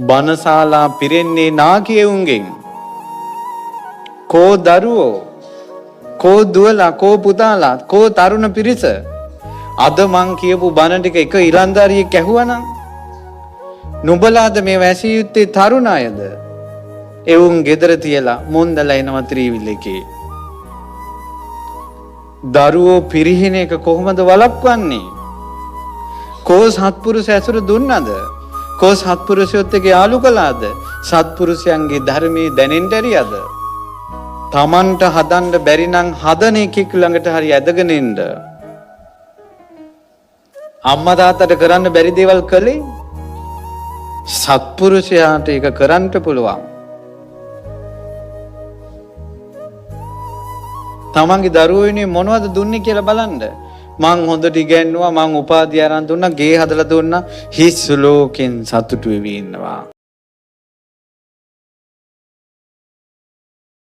බනශාලා පිරෙන්නේ නාකියුන්ගෙන්. කෝ දරුවෝ, කෝ දුවලා, කෝ පුතාලා, කෝ තරුණ පිරිස. අද මං කියපු බණ ටික එක ඉලන්දාරියෙක් ඇහුවනම් නුඹලාද මේ වැසිය යුත්තේ තරුණ අයද? එවුන් ගෙදර තියලා මොන්දලා එනවා ත්‍රිවිල් එකේ. දරුවෝ පිරිහින එක කොහොමද වළක්වන්නේ? කෝ සත්පුරුෂ ඇසුර දුන්නද? කෝ සත්පුරුෂයොත් එක්ක යාළු කළාද? සත්පුරුෂයන්ගේ ධර්මයේ දැනෙන්න ඇරියද? තමන්ට හදන්න බැරි නම් හදන එකෙක් ළඟට හරි ඇදගෙන ඉන්න. අම්මා තාත්තට කරන්න බැරි දේවල් කළේ සත්පුරුෂයාට ඒක කරන්න පුළුවන්. තමන්ගේ දරුවෝ වෙනුවෙන් මොනවද දුන්නේ කියලා බලන්න. මං හොඳට ඉගෙනුවා, මං උපාධිය අරන් දුන්නා, ගේ හදලා දුන්නා, හිස් ලෝකෙන් සතුටු වෙවි ඉන්නවා.